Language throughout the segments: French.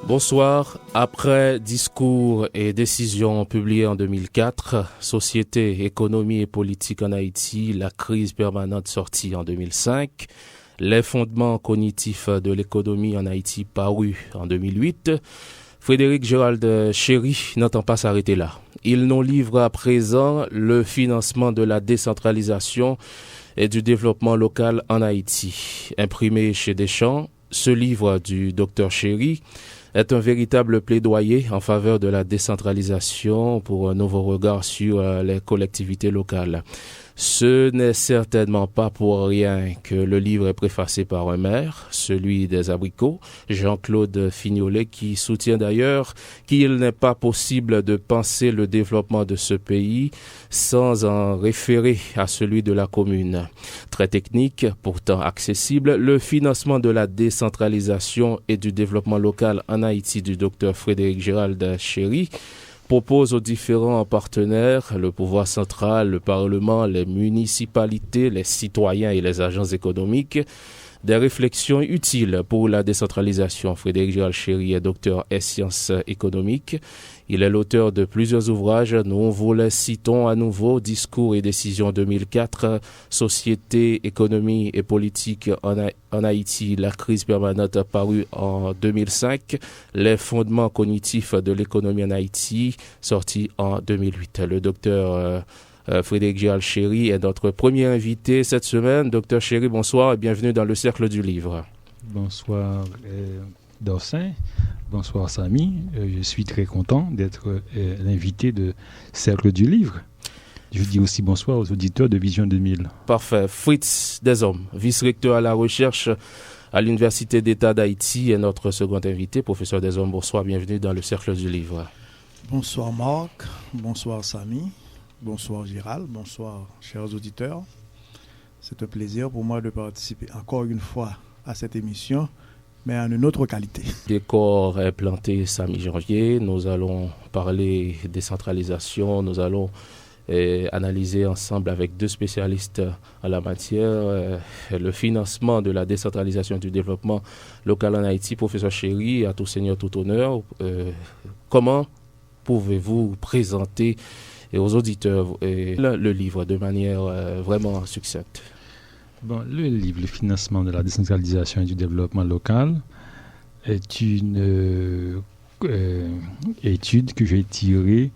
Bonsoir. Après discours et décisions publiées en 2004, Société, économie et politique en Haïti, la crise permanente sortie en 2005, les fondements cognitifs de l'économie en Haïti parus en 2008, Frédéric Gérald Chéry n'entend pas s'arrêter là. Il nous livre à présent le financement de la décentralisation et du développement local en Haïti. Imprimé chez Deschamps, ce livre du Dr Chéry est un véritable plaidoyer en faveur de la décentralisation pour un nouveau regard sur les collectivités locales. Ce n'est certainement pas pour rien que le livre est préfacé par un maire, celui des Abricots, Jean-Claude Fignolet, qui soutient d'ailleurs qu'il n'est pas possible de penser le développement de ce pays sans en référer à celui de la commune. Très technique, pourtant accessible, le financement de la décentralisation et du développement local en Haïti du Dr Frédéric Gérald Chéry propose aux différents partenaires, le pouvoir central, le Parlement, les municipalités, les citoyens et les agents économiques, des réflexions utiles pour la décentralisation. Frédéric Gérald Chéry est docteur en sciences économiques. Il est l'auteur de plusieurs ouvrages. Nous vous les citons à nouveau. Discours et décisions 2004, Société, économie et politique en Haïti, la crise permanente parue en 2005, les fondements cognitifs de l'économie en Haïti, sorti en 2008. Le docteur Frédéric Gérald Chéry est notre premier invité cette semaine. Docteur Chéry, bonsoir et bienvenue dans le Cercle du Livre. Bonsoir Dorsin, bonsoir Samy. Je suis très content d'être l'invité de Cercle du Livre. Je dis aussi bonsoir aux auditeurs de Vision 2000. Parfait. Fritz Deshommes, vice-recteur à la recherche à l'Université d'État d'Haïti, est notre second invité. Professeur Deshommes, bonsoir, bienvenue dans le Cercle du Livre. Bonsoir Marc, bonsoir Samy. Bonsoir Gérald, bonsoir chers auditeurs. C'est un plaisir pour moi de participer encore une fois à cette émission, mais en une autre qualité. Le décor est planté samedi janvier. Nous allons parler décentralisation, nous allons analyser ensemble avec deux spécialistes en la matière le financement de la décentralisation et du développement local en Haïti. Professeur Chéry, à tout seigneur, tout honneur, comment pouvez-vous présenter et aux auditeurs le livre de manière vraiment succincte? Bon, le livre, le financement de la décentralisation et du développement local, est une étude que j'ai tirée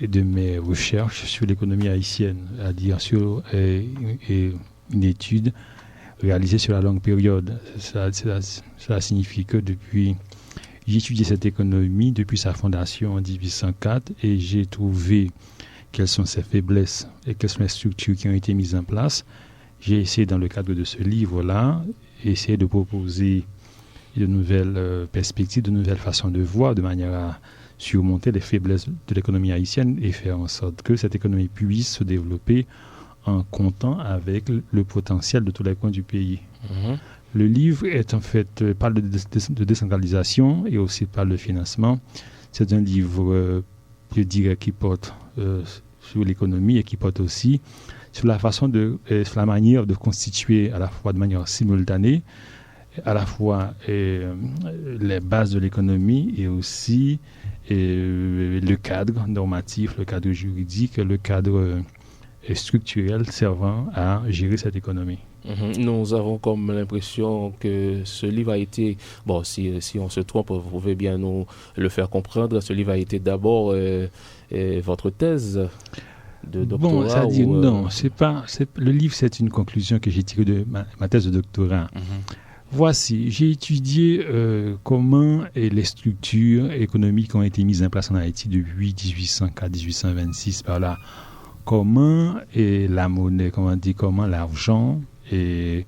de mes recherches sur l'économie haïtienne, c'est-à-dire sur une étude réalisée sur la longue période. Ça signifie que j'ai étudié cette économie depuis sa fondation en 1804 et j'ai trouvé quelles sont ses faiblesses et quelles sont les structures qui ont été mises en place. J'ai essayé, dans le cadre de ce livre-là, de proposer de nouvelles perspectives, de nouvelles façons de voir, de manière à surmonter les faiblesses de l'économie haïtienne et faire en sorte que cette économie puisse se développer en comptant avec le potentiel de tous les coins du pays. Mmh. Le livre est en fait parle de décentralisation et aussi parle de financement. C'est un livre, je dirais, qui porte sur l'économie et qui porte aussi sur la façon sur la manière de constituer à la fois de manière simultanée, à la fois les bases de l'économie et aussi le cadre normatif, le cadre juridique, le cadre structurel servant à gérer cette économie. Nous avons comme l'impression que ce livre a été, bon, si on se trompe, vous pouvez bien nous le faire comprendre, ce livre a été d'abord votre thèse de doctorat. Bon, c'est-à-dire non, le livre, c'est une conclusion que j'ai tirée de ma thèse de doctorat. Voici, j'ai étudié comment les structures économiques ont été mises en place en Haïti depuis 1804 à 1826 par là. Comment la monnaie, comment l'argent et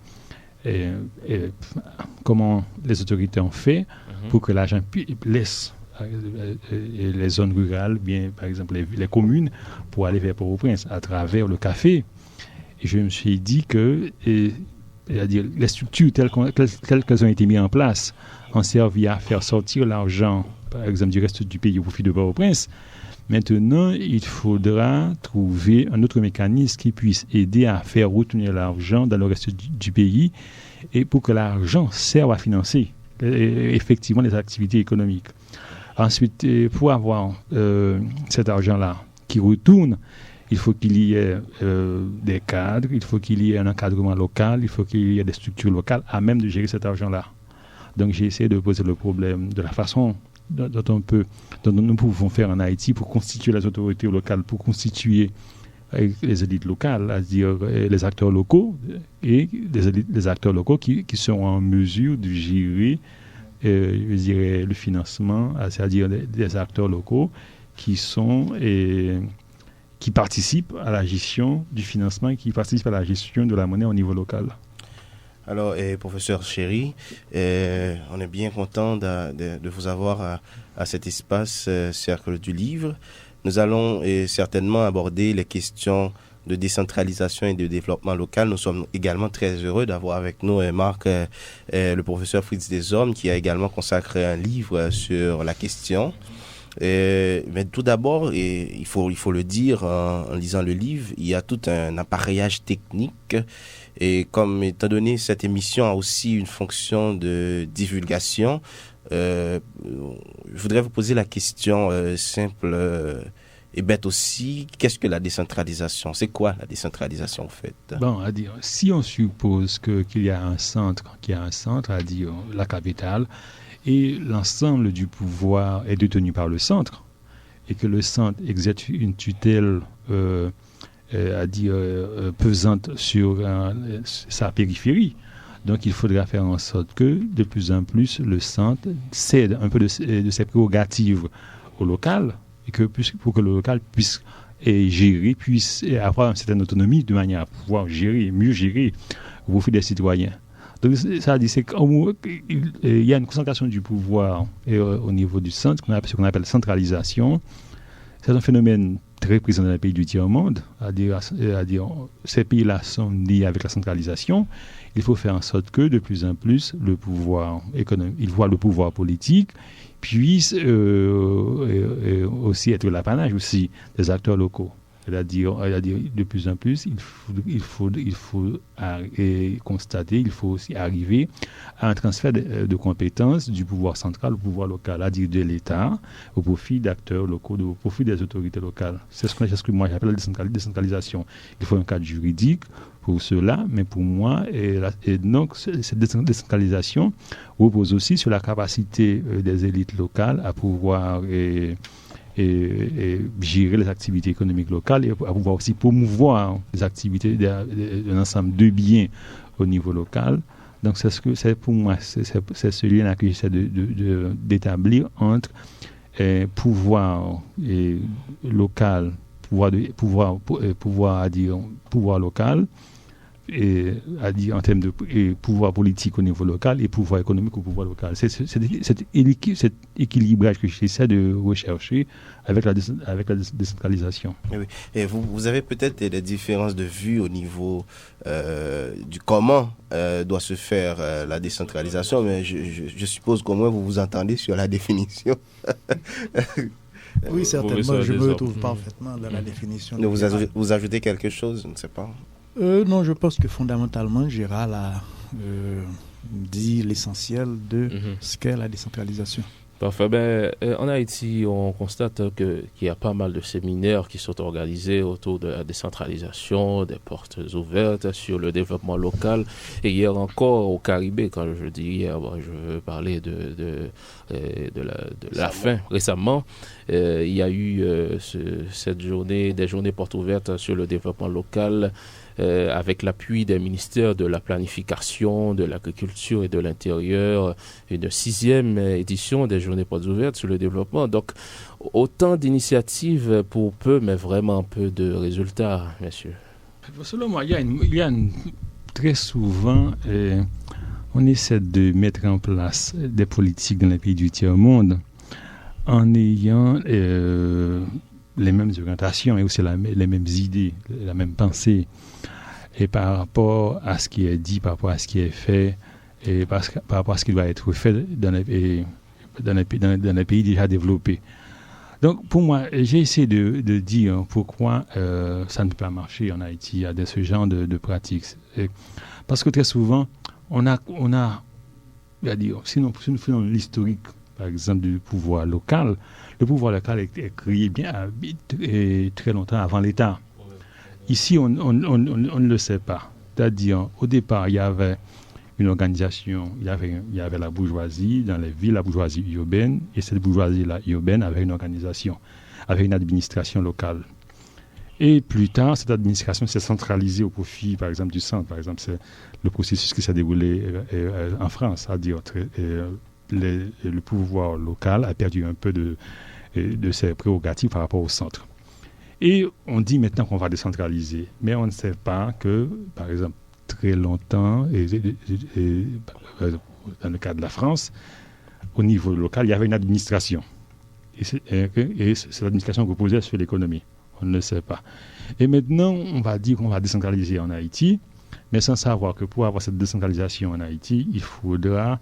comment les autorités ont fait pour que l'argent laisse les zones rurales, bien par exemple les communes, pour aller vers Port-au-Prince à travers le café. Et je me suis dit que c'est-à-dire les structures telles qu'elles ont été mises en place ont servi à faire sortir l'argent, par exemple, du reste du pays au profit de Port-au-Prince. Maintenant, il faudra trouver un autre mécanisme qui puisse aider à faire retourner l'argent dans le reste du pays et pour que l'argent serve à financer effectivement les activités économiques. Ensuite, pour avoir cet argent-là qui retourne, il faut qu'il y ait des cadres, il faut qu'il y ait un encadrement local, il faut qu'il y ait des structures locales à même de gérer cet argent-là. Donc j'ai essayé de poser le problème de la façon dont nous pouvons faire en Haïti pour constituer les autorités locales, pour constituer les élites locales, c'est-à-dire les acteurs locaux et les acteurs locaux qui sont en mesure de gérer je dirais, le financement, c'est-à-dire des acteurs locaux qui participent à la gestion du financement et qui participent à la gestion de la monnaie au niveau local. Alors, professeur Chéri, on est bien content de vous avoir à cet espace Cercle du Livre. Nous allons certainement aborder les questions de décentralisation et de développement local. Nous sommes également très heureux d'avoir avec nous Marc, le professeur Fritz Desormes, qui a également consacré un livre sur la question. Mais tout d'abord, il faut le dire, en lisant le livre, il y a tout un appareillage technique. Et comme étant donné cette émission a aussi une fonction de divulgation, je voudrais vous poser la question simple et bête aussi. Qu'est-ce que la décentralisation? C'est quoi la décentralisation en fait? Bon, à dire, si on suppose qu'il y a un centre, à dire la capitale, et l'ensemble du pouvoir est détenu par le centre, et que le centre exerce une tutelle pesante sur sa périphérie. Donc il faudra faire en sorte que de plus en plus le centre cède un peu de ses prérogatives au local, et que pour que le local puisse gérer, puisse avoir une certaine autonomie de manière à pouvoir mieux gérer au profit des citoyens. Donc ça dit, il y a une concentration du pouvoir au niveau du centre, ce qu'on appelle centralisation. C'est un phénomène très présent dans les pays du tiers-monde, à dire ces pays-là sont liés avec la centralisation. Il faut faire en sorte que de plus en plus le pouvoir économique, il voit le pouvoir politique puisse aussi être l'apanage aussi des acteurs locaux. C'est-à-dire de plus en plus, il faut constater, il faut aussi arriver à un transfert de compétences du pouvoir central au pouvoir local, c'est-à-dire de l'État au profit d'acteurs locaux, au profit des autorités locales. C'est ce que moi j'appelle la décentralisation. Il faut un cadre juridique pour cela, mais pour moi, et donc cette décentralisation repose aussi sur la capacité des élites locales à pouvoir et gérer les activités économiques locales et à pouvoir aussi promouvoir les activités d'un ensemble de biens au niveau local. Donc c'est pour moi, c'est ce lien-là que j'essaie d'établir entre pouvoir local, pouvoir local, et à dire en termes de pouvoir politique au niveau local et pouvoir économique au pouvoir local. C'est cet équilibrage que j'essaie de rechercher avec la décentralisation. Oui. Et vous avez peut-être des différences de vue au niveau du comment doit se faire la décentralisation, mais je suppose qu'au moins vous vous entendez sur la définition. Oui, certainement, je me retrouve parfaitement dans la définition. Vous ajoutez quelque chose, je ne sais pas. Non, je pense que fondamentalement, Gérald a dit l'essentiel de ce qu'est la décentralisation. Parfait. En Haïti, on constate qu'il y a pas mal de séminaires qui sont organisés autour de la décentralisation, des portes ouvertes sur le développement local. Et hier encore au Caribé, quand je dis hier, je veux parler de la fin récemment. Il y a eu des journées portes ouvertes sur le développement local. Avec l'appui des ministères de la planification, de l'agriculture et de l'intérieur, une 6e édition des journées portes ouvertes sur le développement. Donc, autant d'initiatives pour peu, mais vraiment peu de résultats, messieurs. Selon moi, très souvent, on essaie de mettre en place des politiques dans les pays du tiers-monde en ayant les mêmes orientations et aussi les mêmes idées, la même pensée. Et par rapport à ce qui est dit, par rapport à ce qui est fait, et par rapport à ce qui doit être fait dans les pays déjà développés. Donc, pour moi, j'ai essayé de dire pourquoi ça ne peut pas marcher en Haïti à ce genre de pratiques. Parce que très souvent, on a c'est-à-dire, si nous faisons l'historique, par exemple, du pouvoir local, le pouvoir local est créé bien très longtemps avant l'État. Ici, on ne le sait pas. C'est-à-dire, au départ, il y avait une organisation, il y avait la bourgeoisie dans les villes, la bourgeoisie urbaine, et cette bourgeoisie-là urbaine avait une organisation, avait une administration locale. Et plus tard, cette administration s'est centralisée au profit, par exemple, du centre. Par exemple, c'est le processus qui s'est déroulé en France, c'est-à-dire le pouvoir local a perdu un peu de ses prérogatives par rapport au centre. Et on dit maintenant qu'on va décentraliser, mais on ne sait pas que, par exemple, très longtemps, et dans le cas de la France, au niveau local, il y avait une administration. Et cette administration reposait sur l'économie. On ne le sait pas. Et maintenant, on va dire qu'on va décentraliser en Haïti, mais sans savoir que pour avoir cette décentralisation en Haïti, il faudra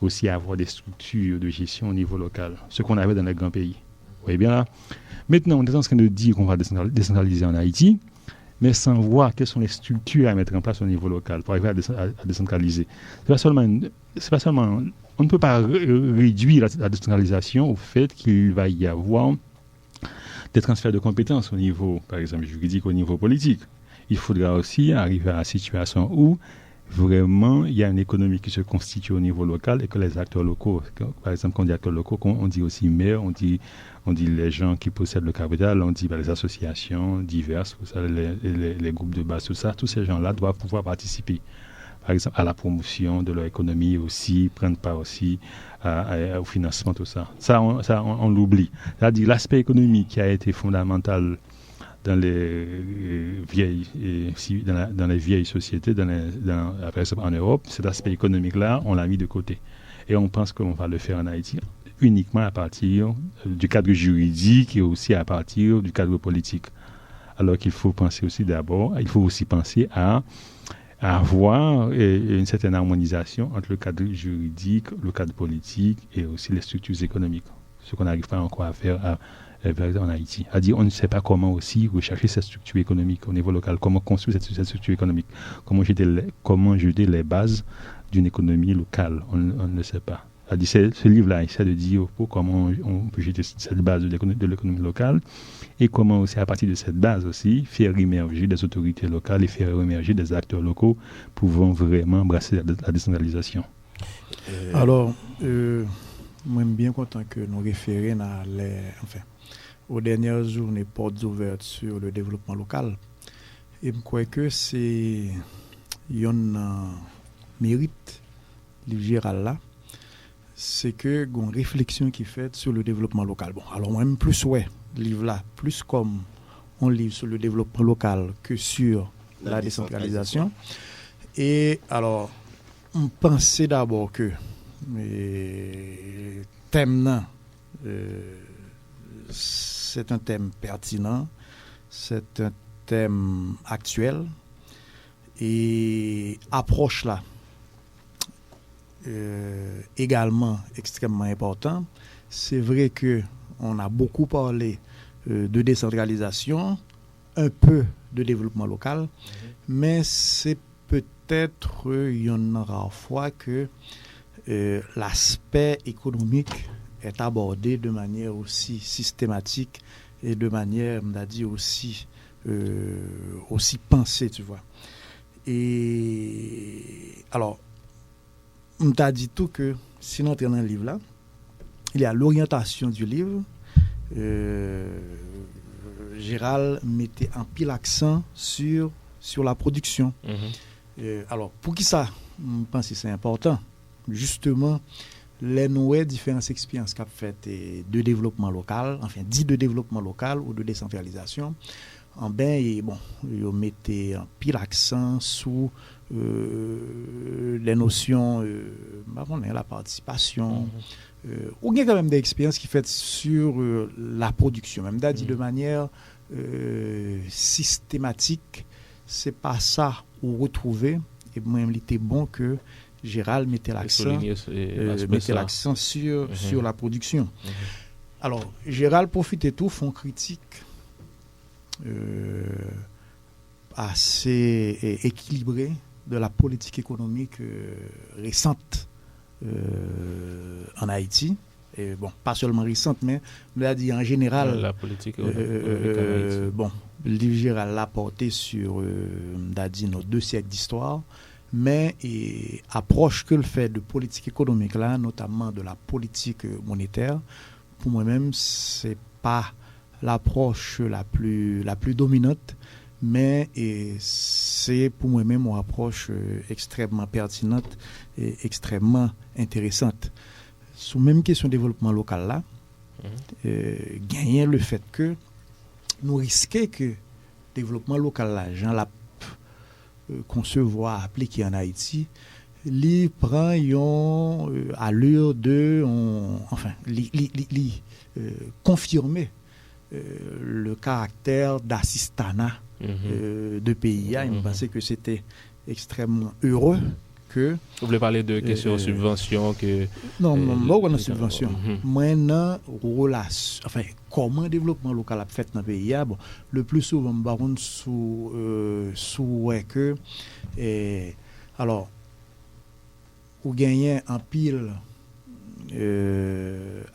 aussi avoir des structures de gestion au niveau local, ce qu'on avait dans les grands pays. Vous voyez bien là? Maintenant, on est en train de dire qu'on va décentraliser en Haïti, mais sans voir quelles sont les structures à mettre en place au niveau local pour arriver à décentraliser. C'est pas seulement, on ne peut pas réduire la décentralisation au fait qu'il va y avoir des transferts de compétences au niveau, par exemple, juridique, au niveau politique. Il faudra aussi arriver à la situation où vraiment il y a une économie qui se constitue au niveau local et que les acteurs locaux, par exemple, quand on dit acteurs locaux, on dit aussi maires, on dit les gens qui possèdent le capital, on dit les associations diverses, les groupes de base, tout ça, tous ces gens-là doivent pouvoir participer, par exemple, à la promotion de leur économie aussi, prendre part aussi au financement, tout ça. Ça, on l'oublie. C'est-à-dire l'aspect économique qui a été fondamental dans les vieilles sociétés, par exemple en Europe, cet aspect économique-là, on l'a mis de côté. Et on pense qu'on va le faire en Haïti uniquement à partir du cadre juridique et aussi à partir du cadre politique. Alors qu'il faut penser aussi à avoir une certaine harmonisation entre le cadre juridique, le cadre politique et aussi les structures économiques. Ce qu'on n'arrive pas encore à faire en Haïti. On ne sait pas comment aussi rechercher cette structure économique au niveau local, comment construire cette structure économique, comment jeter les bases d'une économie locale. On ne le sait pas. Ce livre-là essaie de dire comment on peut jeter cette base de l'économie locale et comment aussi, à partir de cette base aussi, faire émerger des autorités locales et faire émerger des acteurs locaux pouvant vraiment embrasser la décentralisation. Alors, moi, je suis bien content que nous référions aux dernières journées portes ouvertes sur le développement local. Et je crois que c'est un mérite du Gérald là, c'est que une réflexion qui est faite sur le développement local. Bon, alors moi-même plus livre là, plus comme on livre sur le développement local que sur la décentralisation. Et alors, on pensait d'abord que thème c'est un thème pertinent, c'est un thème actuel et approche là également extrêmement important. C'est vrai que on a beaucoup parlé de décentralisation, un peu de développement local, mais c'est peut-être une rare fois que l'aspect économique est abordé de manière aussi systématique et de manière, on a dit, aussi pensée, tu vois. Et alors, on t'a dit tout que si on entre dans le livre là, il y a l'orientation du livre. Gérald mettait un pile accent sur la production. Alors, pour qui ça, je pense que c'est important. Justement, les nouvelles différentes expériences qu'a faites de développement local, enfin dit de développement local ou de décentralisation, ils mettaient un pile accent sur les notions, la participation. Ou il y a quand même des expériences qui faites sur la production, même dit de manière systématique. C'est pas ça où retrouver. Et moi, il était bon que Gérald mettait l'accent sur la production. Alors, Gérald profite et tout, font critique assez équilibrée de la politique économique récente en Haïti. Et bon, pas seulement récente, mais on l'a dit en général. La politique économique en Haïti. Bon, le livre général l'a porté sur, on a dit, nos 2 siècles d'histoire, mais approche que le fait de politique économique là, notamment de la politique monétaire, pour moi-même, c'est pas l'approche la plus dominante, mais c'est pour moi-même une approche extrêmement pertinente et extrêmement intéressante. Sur même question de développement local là, gagner le fait que nous risquons que le développement local là, Jean l'a concevoir, appliquer en Haïti, li prend yon allure de confirmer le caractère d'assistanat de pays. Je pensais que c'était extrêmement heureux que... Vous voulez parler de questions de subvention que... Non, pas de subvention. Maintenant, relation, comment le développement local a fait dans le pays, bon, le plus souvent, baron sous que... alors, ou gagner en pile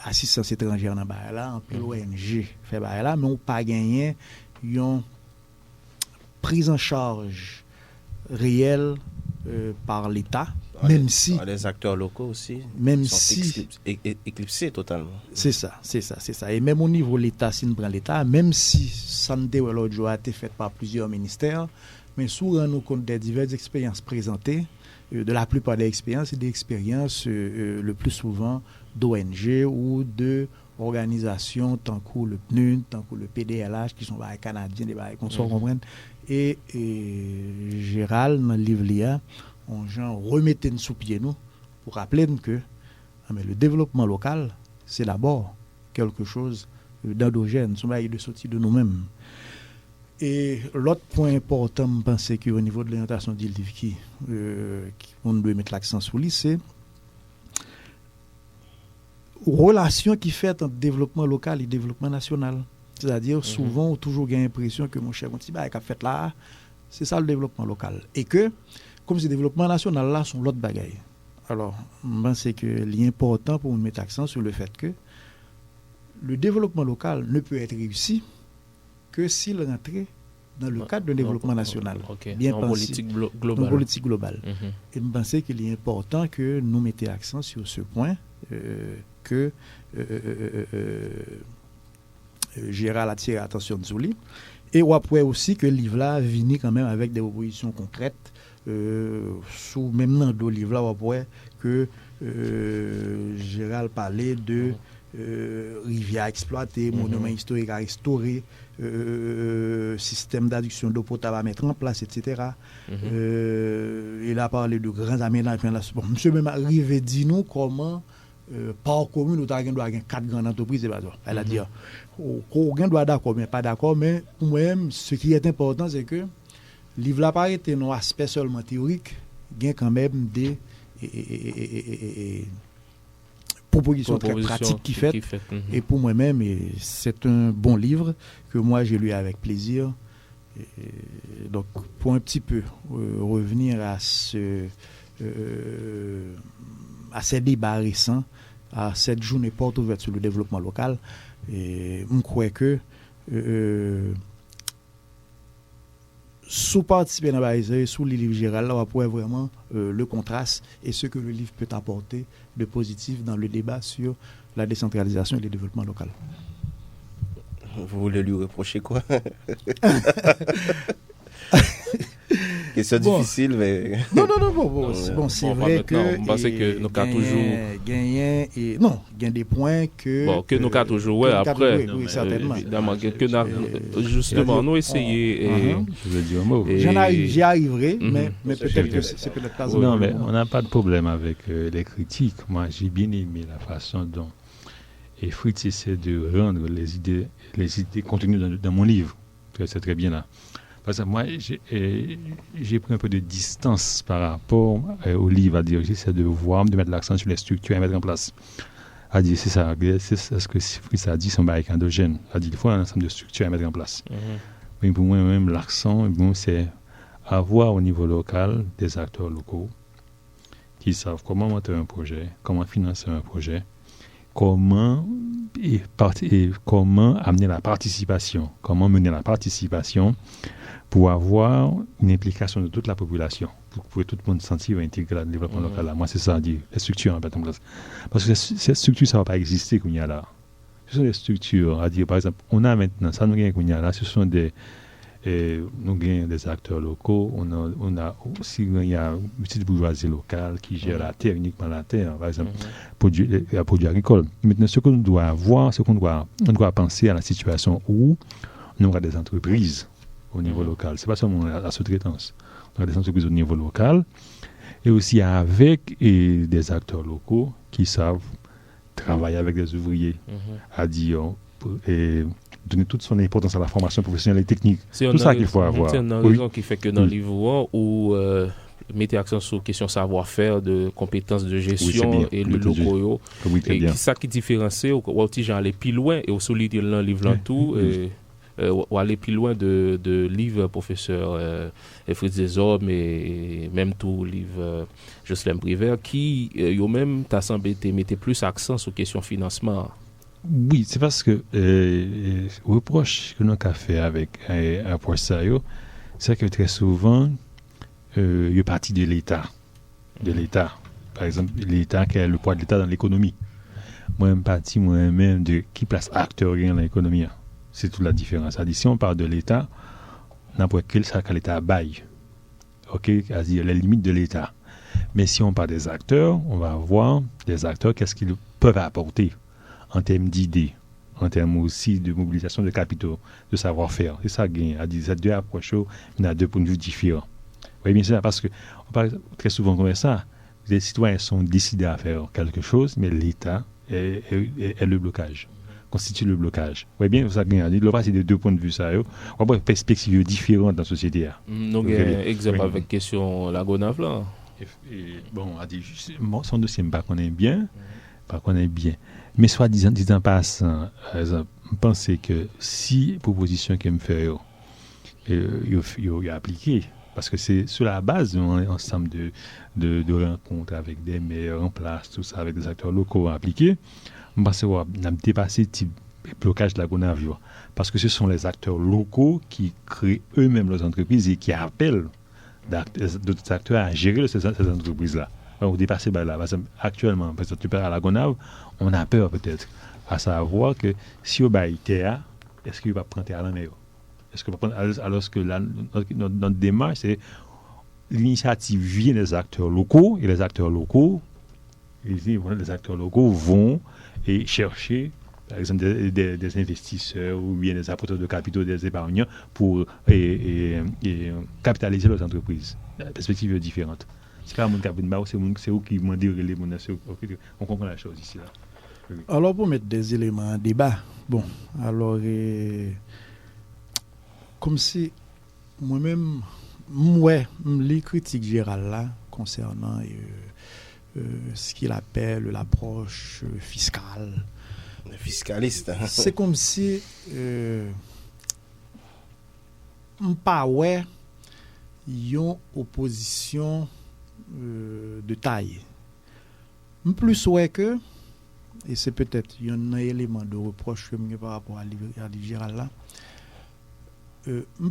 assistance étrangère dans le là, en pile ONG fait là, mais on pas gagner une prise en charge réelle par l'État, même si les acteurs locaux aussi, même sont si éclipsés totalement. C'est ça. Et même au niveau de l'État, si nous prenons l'État, même si santé ou l'autre jour a été fait par plusieurs ministères, mais souvent nous compte des diverses expériences présentées, de la plupart des expériences, c'est des expériences le plus souvent d'ONG ou de organisations tant que le PNUD, tant que le PDLH, qui sont des Canadiens, des qu'on se comprenne. Et Gérald, dans le livre LIA, on remettait sous pied nous pour rappeler que mais le développement local, c'est d'abord quelque chose d'endogène, c'est de sortir de nous-mêmes. Et l'autre point important, je pense qu'au niveau de l'orientation du livre on doit mettre l'accent sur lui, c'est relation qui fait entre développement local et développement national. C'est-à-dire, souvent, on a toujours l'impression que mon cher Montiba a fait là, c'est ça le développement local. Et que, comme ce développement national là, sont l'autre bagaille. Alors, je pense que l'important pour nous mettre l'accent sur le fait que le développement local ne peut être réussi que s'il rentre dans le cadre d'un développement national. Bien pensé, dans politique globale. Et je pense qu'il est important que nous mettions l'accent sur ce point, que Gérald a tiré l'attention de Zouli. Et après aussi que le livre-là vient quand même avec des propositions concrètes, sous même dans le livre-là, après que Gérald parlait de rivières exploitées, monuments historiques à restaurer, système d'adduction d'eau potable à mettre en place, etc. Il a parlé de grands aménagements. Bon, monsieur même arrivé dit nous comment par commune nous avons 4 grandes entreprises. Elle a dit on doit d'accord mais pas d'accord, mais pour moi-même ce qui est important c'est que le livre là pas été un aspect seulement théorique, il y a quand même des propositions très pratiques qui fait. Et pour moi-même, c'est un bon livre que moi j'ai lu avec plaisir. Donc, pour un petit peu revenir à ces débats récents, à cette journée porte ouverte sur le développement local, je crois que sous participer dans la sous le livre général, là, on va pouvoir vraiment le contraste et ce que le livre peut apporter de positif dans le débat sur la décentralisation et le développement local. Vous voulez lui reprocher quoi? Question difficile, mais... Non, c'est vrai que... On pense que nous avons toujours... gagne des points que... Bon, que nous avons toujours, après. Oui, certainement. Évidemment, justement, nous essayer... Je veux dire un mot. J'y arriverai, mais peut-être que c'est peut-être pas... Non, mais on n'a pas de problème avec les critiques. Moi, j'ai bien aimé la façon dont Fritz essaie de rendre les idées contenues dans mon livre. C'est très bien là. Parce que moi, j'ai pris un peu de distance par rapport au livre, à dire, j'essaie de mettre l'accent sur les structures à mettre en place. À dire, c'est ce que Fritz a dit, c'est un bail endogène. À dire, il faut un ensemble de structures à mettre en place. Mais pour moi, même l'accent, c'est avoir au niveau local des acteurs locaux qui savent comment monter un projet, comment financer un projet, comment amener la participation, comment mener la participation pour avoir une implication de toute la population, pour que tout le monde se sente intégré dans le développement local. Là. Moi, c'est ça, les structures en place. Parce que ces structures, ça ne va pas exister qu'on y a là. Ce sont des structures, par exemple, on a maintenant, ça nous gagne qu'on y a là, ce sont des acteurs locaux, on a aussi il y a une petite bourgeoisie locale qui gère la terre, uniquement la terre, par exemple, produit agricole. Maintenant, ce qu'on doit avoir, on doit penser à la situation où on aura des entreprises au niveau local. Ce n'est pas seulement la sous-traitance. On aura des entreprises au niveau local et aussi avec des acteurs locaux qui savent travailler avec des ouvriers, à dire et donner toute son importance à la formation professionnelle et technique. C'est tout ça qu'il faut avoir. C'est une raison qui fait que dans le livre où mettez accent sur la question savoir-faire, de compétences de gestion et le locaux. Et ça qui différencie, ou si aller plus loin et au solide dans le livre tout, ou aller plus loin de livres professeur Fritz Desormes et même tout livre Jocelyn Briver qui yo même t'a semblé mettre plus accent sur question financement. Oui, c'est parce que le reproche que nous avons fait avec approche ça, c'est que très souvent, il y a partie de l'État. Par exemple, l'État qui a le poids de l'État dans l'économie. Moi-même de qui place acteur dans l'économie. C'est toute la différence. Si on parle de l'État, n'importe quel ça que l'État baille. OK, c'est-à-dire les limites de l'État. Mais si on parle des acteurs, on va voir des acteurs qu'est-ce qu'ils peuvent apporter en termes d'idées, en termes aussi de mobilisation de capitaux, de savoir-faire. C'est ça gagne. C'est deux approches, il y a deux points de vue différents. Oui, bien sûr, parce que on parle très souvent comme ça. Les citoyens sont décidés à faire quelque chose, mais l'État est le blocage. Constitue le blocage. Oui, bien, ça gagne. Le c'est de deux points de vue, ça. On voit une perspective différente dans la société. Donc, exemple avec question la Gonave, là. Bon, son dossier, je ne connais bien. Mais soit disant passant, je pense que si proposition qu'il me fait, il a appliqué, parce que c'est sur la base d'un ensemble de rencontres avec des maires en place, tout ça, avec des acteurs locaux appliqués, je pense qu'on a dépassé le type de blocage de la Gonave, parce que ce sont les acteurs locaux qui créent eux-mêmes leurs entreprises et qui appellent d'autres acteurs à gérer ces entreprises-là. On dépasse là. Actuellement, parce que tu parles à la Gonave, on a peur peut-être à savoir que si on baille terre, est-ce qu'il va prendre terre à la mer? Est-ce que alors que notre démarche, c'est l'initiative vient des acteurs locaux et les acteurs locaux vont et chercher par exemple des investisseurs ou bien des apporteurs de capitaux, des épargnants pour capitaliser leurs entreprises. La perspective est différente. C'est pas mon cabinet, c'est eux qui m'ont dit on comprend la chose ici là. Oui. Alors pour mettre des éléments en débat, bon, alors comme si moi-même les critiques générales là concernant ce qu'il appelle l'approche fiscale. Le fiscaliste. C'est comme si pas ouais yon opposition de taille. Plus ouais que, et c'est peut-être un élément de reproche que par rapport à l'Ivre Gérald là,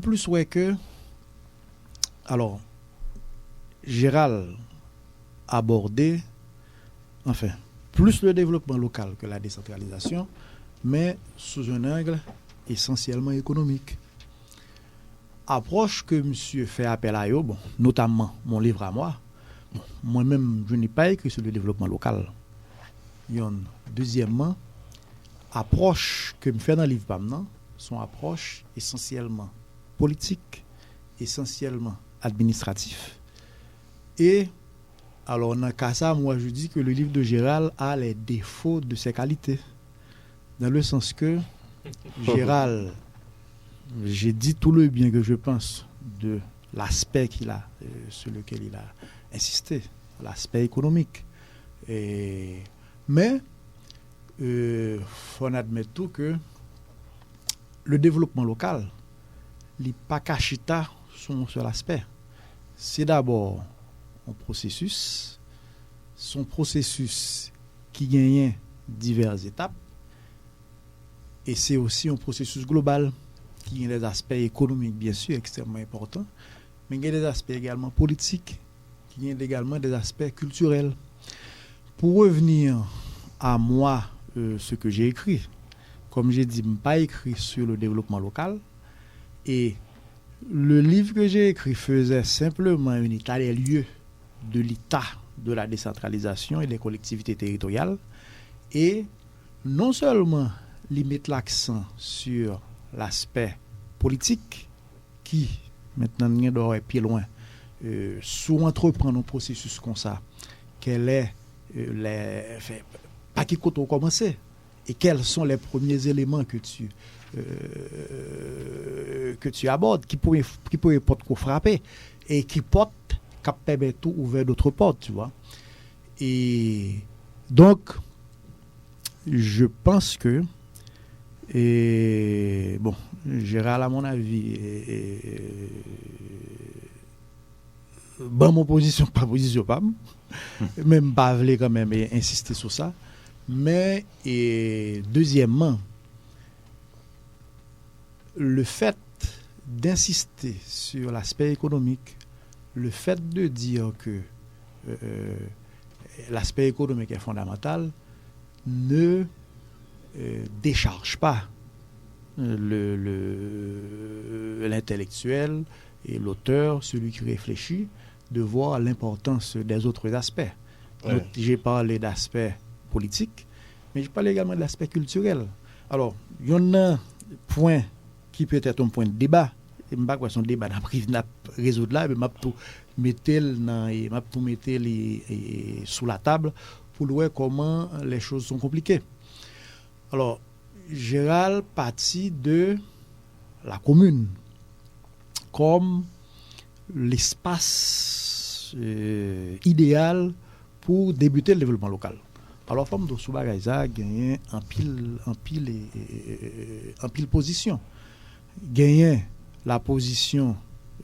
plus ouais que, alors, Gérald abordé, enfin, plus le développement local que la décentralisation, mais sous un angle essentiellement économique. Approche que monsieur fait appel à eux, bon, notamment mon livre à moi, bon, moi-même, je n'ai pas écrit sur le développement local. Deuxièmement, approche que me fait dans le livre maintenant, sont approches essentiellement politiques, essentiellement administratives. Et alors, dans ce cas, moi, je dis que le livre de Gérald a les défauts de ses qualités. Dans le sens que Gérald, j'ai dit tout le bien que je pense de l'aspect qu'il a, sur lequel il a insisté, l'aspect économique. Mais, il faut admettre tout que le développement local, il n'est pas cachita sur un seul aspect. C'est d'abord un processus, son processus qui gagne diverses étapes et c'est aussi un processus global qui a des aspects économiques bien sûr extrêmement importants, mais il y a des aspects également politiques, qui y a également des aspects culturels. Pour revenir à moi, ce que j'ai écrit, comme j'ai dit, je n'ai pas écrit sur le développement local. Et le livre que j'ai écrit faisait simplement un état des lieux de l'état de la décentralisation et des collectivités territoriales. Et non seulement il met l'accent sur l'aspect politique, qui, maintenant, nous devons pied loin, sous entreprendre un processus comme ça, quel est par qui côté commencer et quels sont les premiers éléments que tu abordes qui pourraient porter frapper et qui permettent tout ouvrir d'autres portes, tu vois. Et donc je pense que bon, Gérald, à mon avis, mon position, pas, même pas voulu quand même insister sur ça. Mais deuxièmement, le fait d'insister sur l'aspect économique, le fait de dire que l'aspect économique est fondamental, ne décharge pas l'intellectuel et l'auteur, celui qui réfléchit, de voir l'importance des autres aspects. Ouais. J'ai parlé d'aspect politique, mais je parle également de l'aspect culturel. Alors, il y en a un point qui peut être un point de débat. Je ne sais pas son débat n'a résoudre là, mais je vais mettre sous la table pour voir comment les choses sont compliquées. Alors, Gérald partit de la commune comme l'espace idéal pour débuter le développement local. Alors, comme de Soubagaïza gagné en pile position. Gagné la position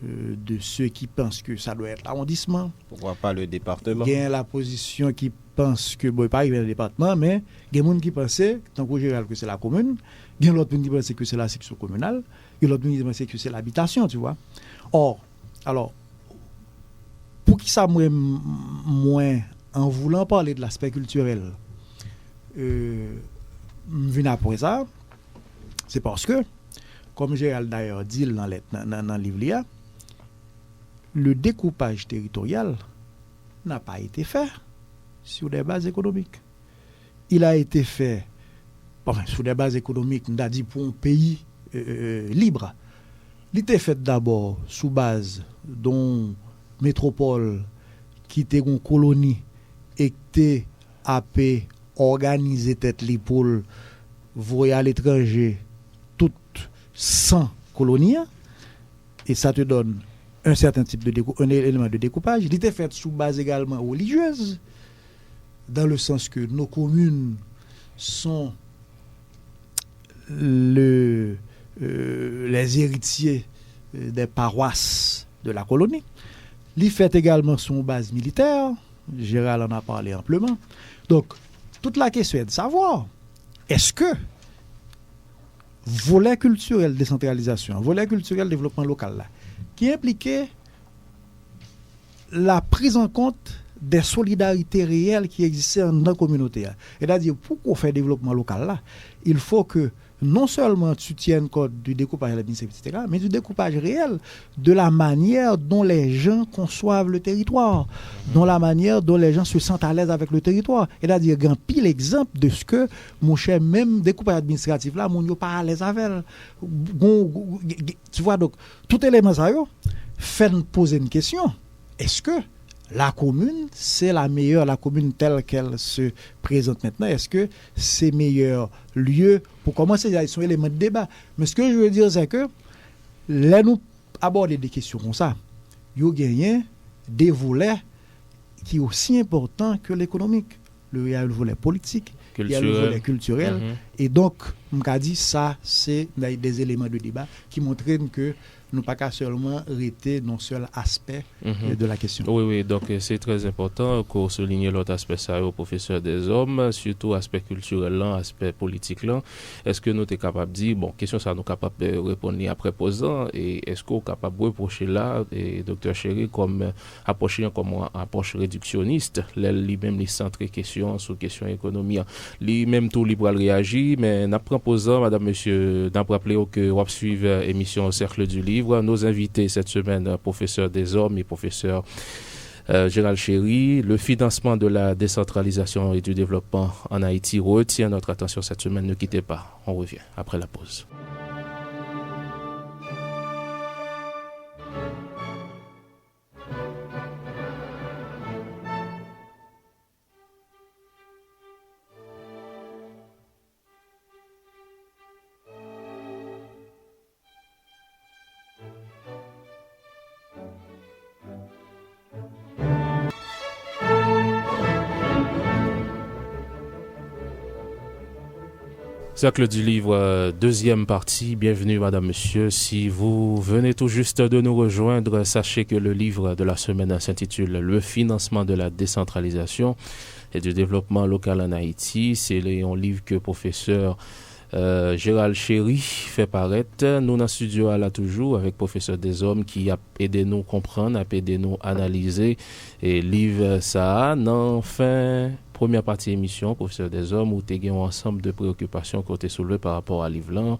de ceux qui pensent que ça doit être l'arrondissement. Pourquoi pas le département? Gagné la position qui pense que bon, pas arriver le département, mais il y a des gens qui pensaient, tant qu'au général, que c'est la commune. Il y a d'autres qui pensaient que c'est la section communale. Il y a d'autres qui pensaient que c'est l'habitation, tu vois. Or, alors, pour qui ça moins en voulant parler de l'aspect culturel, vient après ça, c'est parce que, comme Gérald d'ailleurs dit dans le livre, le découpage territorial n'a pas été fait sur des bases économiques. Il a été fait sur des bases économiques, on a dit pour un pays libre. Il était fait d'abord sous base d'une métropole qui était une colonie et qui était appelée organiser tête li pour voyer à l'étranger toutes 100 colonies et ça te donne un certain type un élément de découpage. Il était fait sous base également religieuse, dans le sens que nos communes sont les héritiers des paroisses de la colonie. Il fait également son base militaire. Gérald en a parlé amplement. Donc, toute la question est de savoir, est-ce que volet culturel décentralisation, volet culturel développement local, là, qui impliquait la prise en compte des solidarités réelles qui existaient dans la communauté. C'est-à-dire, pour qu'on fasse développement local, là, il faut que non seulement tu tiennes compte du découpage administratif, etc., mais du découpage réel de la manière dont les gens conçoivent le territoire, dont la manière dont les gens se sentent à l'aise avec le territoire. C'est-à-dire, il y a un pile exemple de ce que, mon cher, même découpage administratif, là, mon n'est pas à l'aise avec. Tu vois, donc, tout élément ça, fait poser une question. Est-ce que la commune, c'est la meilleure, la commune telle qu'elle se présente maintenant, est-ce que c'est meilleur lieu pour commencer, ils sont éléments de débat. Mais ce que je veux dire, c'est que là, nous aborder des questions comme ça, il y a gagné des volets qui sont aussi importants que l'économique. Il y a le volet politique, il y a le volet culturel. Et donc, on a dit ça, c'est des éléments de débat qui montrent que nous pas qu'à seulement arrêter d'un seul aspect de la question. Oui, donc c'est très important qu'on souligne l'autre aspect ça au professeur des hommes, surtout aspect culturel là, aspect politique là. Est-ce que nous sommes capables de dire, bon, question ça nous capable de répondre après posant, et est-ce qu'on est capable de reprocher là, et docteur Chéri, comme approcher comme une approche réductionniste, lui-même les centrer questions sur question économie, lui-même tout libre à réagir, mais n'apprend posant, madame, monsieur, n'a pas rappelé que on suivre émission au Cercle du Livre. Nos invités cette semaine, professeur des hommes et professeur Gérald Chéri. Le financement de la décentralisation et du développement en Haïti retient notre attention cette semaine. Ne quittez pas, on revient après la pause. Cercle du Livre, deuxième partie. Bienvenue, madame, monsieur. Si vous venez tout juste de nous rejoindre, sachez que le livre de la semaine s'intitule « Le financement de la décentralisation et du développement local en Haïti ». C'est un livre que professeur Gérald Chéri fait paraître. Nous, dans le studio, là toujours, avec professeur des hommes qui a aidé nous comprendre, a aidé nous analyser. Et livre ça, enfin... Première partie émission, professeur des hommes, où tu as un ensemble de préoccupations qu'on t'a soulevées par rapport à Livlan,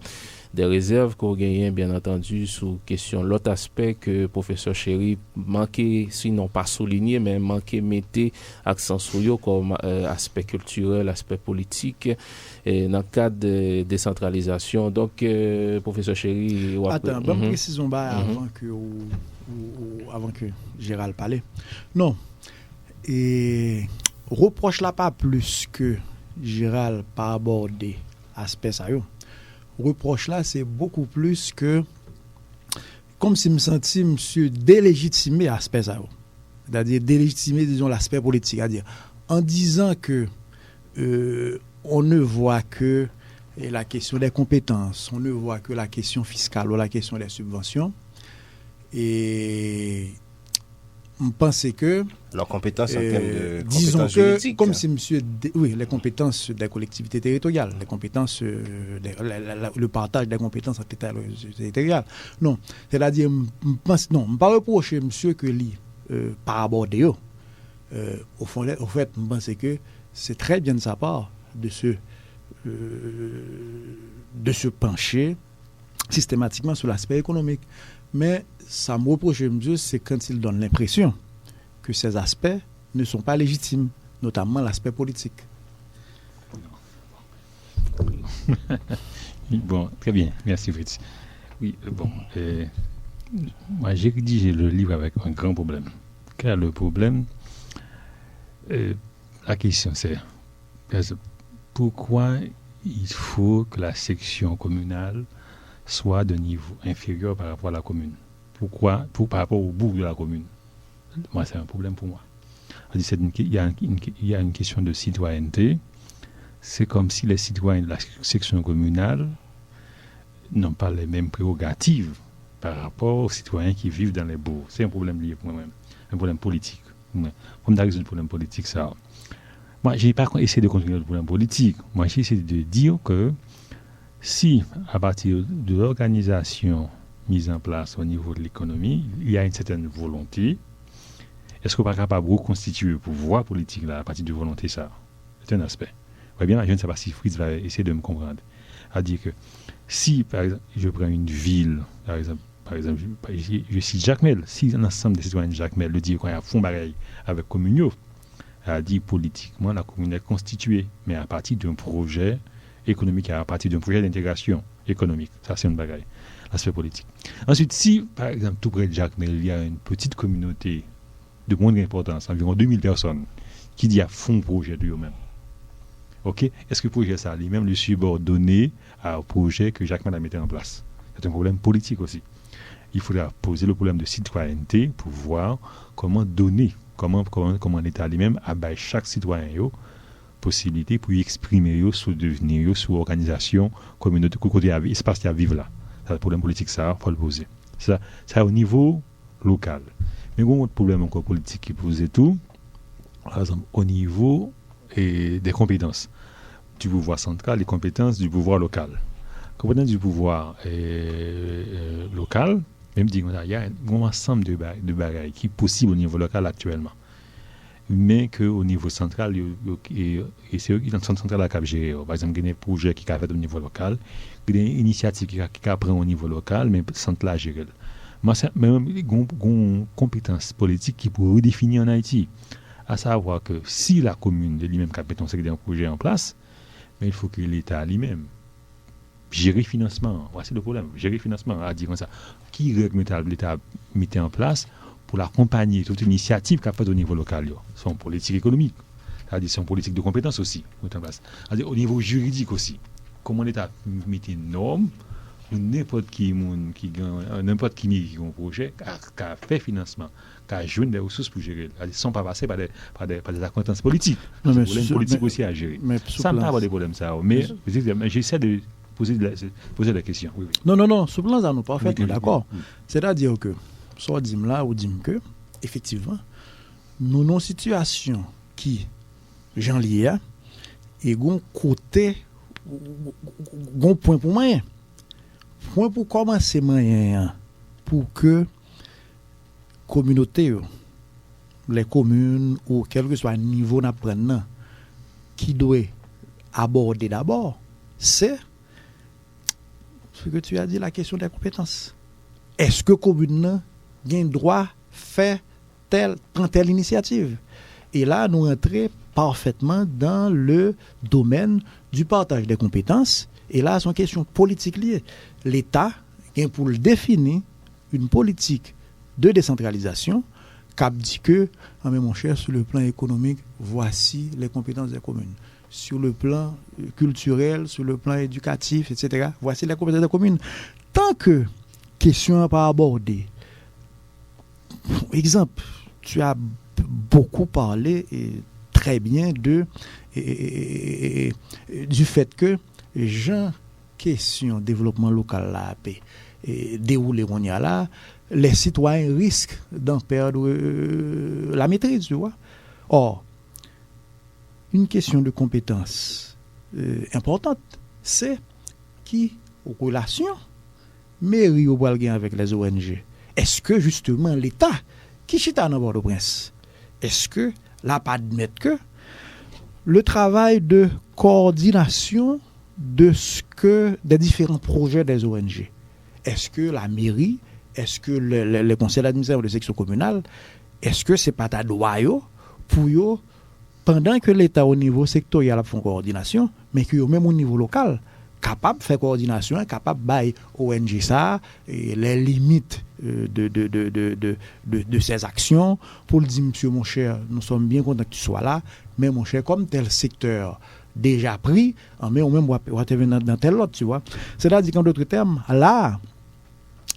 des réserves qu'on gagne bien entendu sous question l'autre aspect que professeur Chéri manquait, sinon pas souligné, mais manquait mettre accent sur eux comme aspect culturel, aspect politique, et dans le cadre de décentralisation. Donc, professeur Chéri... Attends, bonne précision avant que Gérald parle. Non. Et... reproche là pas plus que Gérald pas abordé aspect ça yo. Reproche là c'est beaucoup plus que comme si me senti monsieur délégitimé aspect ça yo. C'est-à-dire délégitimé disons l'aspect politique, c'est-à-dire en disant que on ne voit que la question des compétences, on ne voit que la question fiscale ou la question des subventions et on pense que leurs compétences en termes de disons compétences que juridiques. comme si monsieur les compétences des collectivités territoriales, les compétences le partage des compétences territoriales. Non, c'est-à-dire pense non, pas reprocher monsieur que lui par aborder au fait je pense que c'est très bien de sa part de se pencher systématiquement sur l'aspect économique. Mais ça me reproche, monsieur, c'est quand il donne l'impression que ces aspects ne sont pas légitimes, notamment l'aspect politique. Bon, très bien, merci Fritz. Oui, bon, moi j'ai rédigé le livre avec un grand problème. Quel est le problème? La question c'est pourquoi il faut que la section communale soit de niveau inférieur par rapport à la commune. Pourquoi? Par rapport au bourg de la commune. Moi, c'est un problème pour moi. Il y a une question de citoyenneté. C'est comme si les citoyens de la section communale n'ont pas les mêmes prérogatives par rapport aux citoyens qui vivent dans les bourgs. C'est un problème lié pour moi-même. Un problème politique. Comme dans un problème politique, ça. Moi, je n'ai pas essayé de contrôler le problème politique. Moi, j'ai essayé de dire que si, à partir de l'organisation mise en place au niveau de l'économie, il y a une certaine volonté, est-ce qu'on n'est pas capable de reconstituer le pouvoir politique là, à partir de volonté ça? C'est un aspect. Ouais, bien, je ne sais pas si Fritz va essayer de me comprendre. À dire que si, par exemple, je prends une ville, par exemple je cite Jacmel, si l'ensemble des citoyens de Jacmel le dit qu'on y a fond pareil avec Communio, a dit politiquement la commune est constituée, mais à partir d'un projet économique, à partir d'un projet d'intégration économique. Ça, c'est une bagaille, l'aspect politique. Ensuite, si, par exemple, tout près de Jacmel, il y a une petite communauté de moindre importance, environ 2000 personnes, qui dit à fond projet de eux-mêmes. OK? Est-ce que le projet, ça, lui-même, le subordonné au projet que Jacmel a mis en place? C'est un problème politique aussi. Il faudra poser le problème de citoyenneté pour voir comment donner, comment l'État lui-même abat chaque citoyen possibilité pour y exprimer sous devenir sous organisation communauté côté espace à vivre là. C'est un problème politique ça, faut le poser. Ça au niveau local. Mais il y a un autre problème encore politique qui pose tout, par exemple, au niveau des compétences du pouvoir central, les compétences du pouvoir local. Compétences du pouvoir local, même dit il y a un ensemble de bagages qui est possible au niveau local actuellement. Mais qu'au niveau central, et c'est eux qui sont central à gérer. Par exemple, il y a des projets qui sont faits au niveau local, il y a des initiatives qui sont prises au niveau local, mais central à gérer. Mais il y a une compétence politique qui pourrait redéfinir en Haïti. À savoir que si la commune de lui-même a un projet en place, mais il faut que l'État lui-même gérer le financement. Voici le problème. Gérer le financement, à dire comme ça. Qui l'État mettait en place pour l'accompagner toute initiative qu'a faite au niveau local. Son politique économique, c'est-à-dire son politique de compétences aussi, en place. C'est-à-dire au niveau juridique aussi. Comment l'État met une norme pour n'importe qui a un projet qui a fait financement, qui a joué des ressources pour gérer, sans pas passer par des accointances politiques. C'est un problème politique aussi à gérer. Ça n'a pas avoir des problèmes, ça. Mais j'essaie de poser la question. Oui. Non, ce plan, ça nous pas fait, d'accord. C'est-à-dire que, soit dit là ou dit que, effectivement, nous avons une situation qui, j'en lié, et un côté, un point pour moyen. Point pour commencer moyen, pour que communauté, les communes ou quel que soit le niveau d'apprenant qui doit aborder d'abord, c'est ce que tu as dit, la question des compétences. Est-ce que commune a un droit faire prendre telle initiative? Et là, nous entrons parfaitement dans le domaine du partage des compétences. Et là, c'est une question politique liée. L'État vient pour le définir une politique de décentralisation qui dit que, mon cher, sur le plan économique, voici les compétences des communes. Sur le plan culturel, sur le plan éducatif, etc., voici les compétences des communes. Tant que question n'est pas abordée, exemple, tu as beaucoup parlé très bien du fait que question développement local là déroulé on y a là, les citoyens risquent d'en perdre la maîtrise, tu vois. Or, une question de compétence importante, c'est qui relation mairie ou avec les ONG. Est-ce que justement l'État qui chita dans Port-au-Prince, est-ce que là pas admettre que le travail de coordination des différents projets des ONG, est-ce que la mairie, est-ce que le conseil d'administration de section communale, est-ce que c'est pas ta droit pour pendant que l'État au niveau sectoriel fait coordination, mais que même au niveau local capable de faire coordination, capable de bailler ONG ça, et les limites de ces actions, pour le dire, monsieur, mon cher, nous sommes bien contents que tu sois là, mais mon cher, comme tel secteur déjà pris, mais on même va venir dans tel autre, tu vois. C'est-à-dire qu'en d'autres termes, là,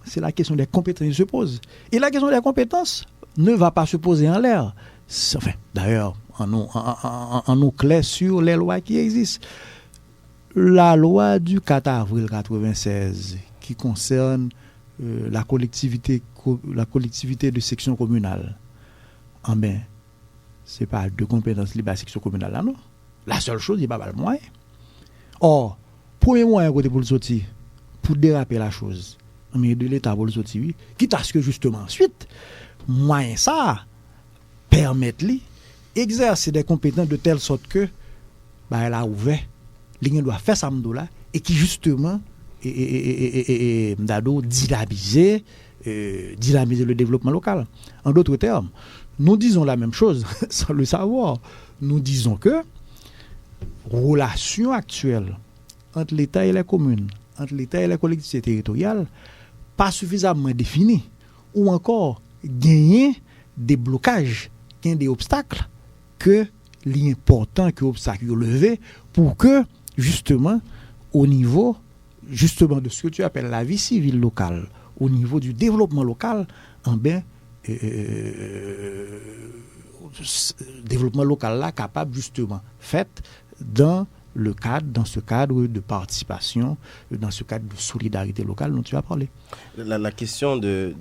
c'est la question des compétences qui se pose. Et la question des compétences ne va pas se poser en l'air. Enfin, d'ailleurs, en nous clair sur les lois qui existent. La loi du 4 avril 1996 qui concerne la collectivité de section communale, c'est pas de compétences libres à section communale là, non. La seule chose, il n'y a pas le moyen. Or, premier moyen pour le sortir, pour déraper la chose, mais de l'État pour le sortir, oui, quitte à ce que justement ensuite, moyen ça, permettre lui exercer des compétences de telle sorte que, elle a ouvert, l'Union doit faire ça là, et qui justement, dynamiser le développement local. En d'autres termes, nous disons la même chose sans le savoir. Nous disons que relation actuelle entre l'État et les communes, entre l'État et les collectivités territoriales, pas suffisamment définie, ou encore gagner des blocages, gagner des obstacles, que l'important que obstacles levé pour que justement au niveau justement de ce que tu appelles la vie civile locale, au niveau du développement local, développement local là capable justement fait dans dans ce cadre de participation, dans ce cadre de solidarité locale dont tu as parlé. La question de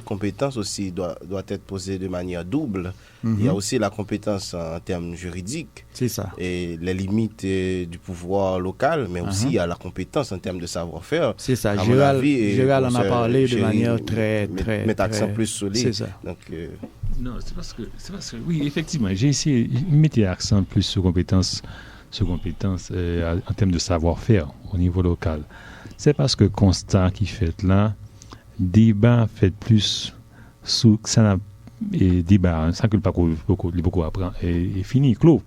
compétence aussi doit être posée de manière double. Il y a aussi la compétence en termes juridiques. C'est ça. Et les limites du pouvoir local, mais aussi il y a la compétence en termes de savoir-faire. C'est ça. Gérald en a parlé de manière très mettre accent plus solide. C'est ça. Donc, non, c'est parce que oui, effectivement, j'ai essayé de mettre l'accent plus sur compétences en termes de savoir-faire au niveau local. C'est parce que constat qui fait là, débat fait plus sous ça n'a et débat ça que pas beaucoup apprend et fini clos.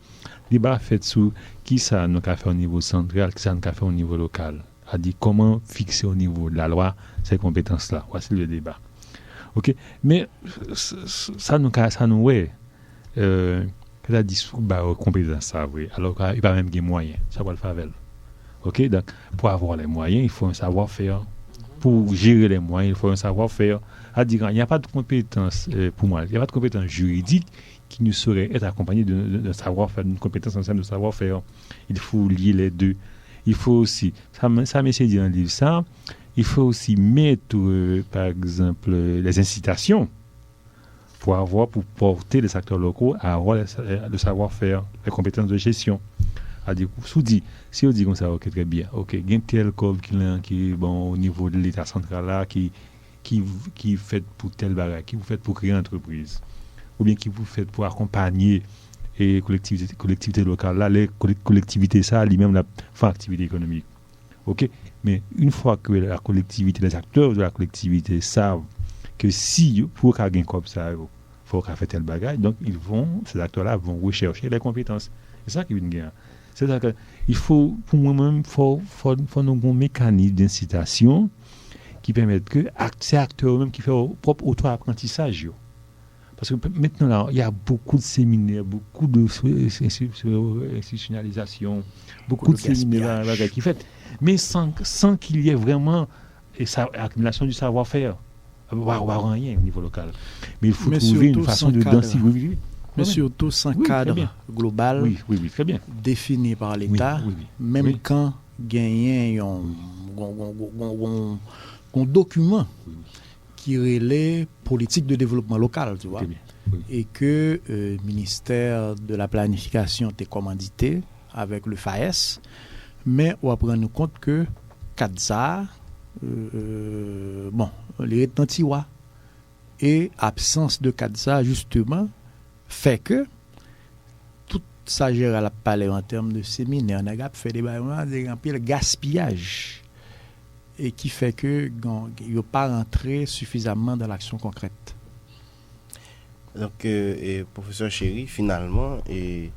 Débat fait sous qui ça nous a fait au niveau central, qui ça nous a fait au niveau local. A dit comment fixer au niveau de la loi ces compétences là. Voici le débat. OK, mais ça nous ouais que a dit sous compétence ça oui. Alors il pas même des moyens, ça va le faire avec. OK, donc pour avoir les moyens, il faut un savoir-faire. Pour gérer les moyens, il faut un savoir-faire. À dire, il n'y a pas de compétence, pour moi, il n'y a pas de compétence juridique qui ne saurait être accompagnée d'un savoir-faire, d'une compétence en termes de savoir-faire. Il faut lier les deux. Il faut aussi, ça m'essaie de dire dans le livre, ça, il faut aussi mettre, par exemple, les incitations pour porter les acteurs locaux à avoir le savoir-faire, les compétences de gestion. À dire, si on dit comme ça, ok, très bien, ok, il y a tel corps qui est bon au niveau de l'État central là, qui fait pour tel bagage, qui vous fait pour créer une entreprise, ou bien qui vous fait pour accompagner les collectivités locales là, les collectivités ça, lui-même la font activité économique. Ok, mais une fois que la collectivité, les acteurs de la collectivité savent que si pour qu'un gain comme ça, il faut qu'à faire tel bagage, donc ces acteurs-là vont rechercher les compétences. C'est ça qui est une gain. C'est-à-dire qu'il faut, pour moi-même, faut un bon mécanisme d'incitation qui permettent que ces acteurs eux-mêmes qui font leur propre auto-apprentissage. Parce que maintenant, là, il y a beaucoup de séminaires, beaucoup de institutionnalisation, beaucoup de séminaires qui fait, mais sans qu'il y ait vraiment accumulation du savoir-faire. Il n'y a rien au niveau local. Mais il faut trouver une façon de densifier. Mais surtout sans cadre global très bien. Défini par l'État, même quand gagne un document qui relaie politique de développement local, tu vois, et que le ministère de la Planification était commandité avec le FAES, mais on va prendre compte que Kadza, les retentis et absence de Kadza, justement, fait que tout ça gère à la palais en termes de séminaire, on a fait des gaspillage et qui fait que il n'a pas rentré suffisamment dans l'action concrète. Donc, professeur Chéri, finalement, et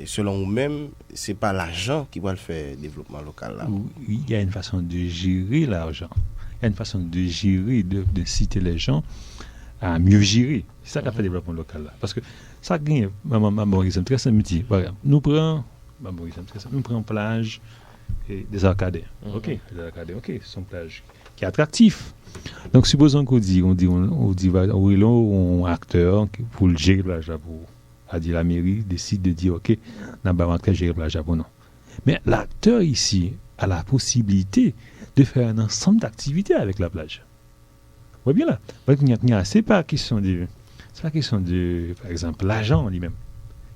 selon vous-même, c'est pas l'argent qui va le faire développement local là. Il y a une façon de gérer l'argent. Il y a une façon de gérer, de citer les gens à mieux gérer. C'est ça qui a fait le développement local là. Parce que ça gagne, Maurice, très simple. Nous prenons plage et des arcades. Ok, des arcades, ok, ce sont plages qui est attractif. Donc supposons qu'on dit un acteur pour le gérer plage là, pour a dit la mairie décide de dire ok, n'a pas un acteur gérer plage là, non. Mais l'acteur ici a la possibilité de faire un ensemble d'activités avec la plage. Vous voyez bien là, c'est pas question de, par exemple, l'agent lui-même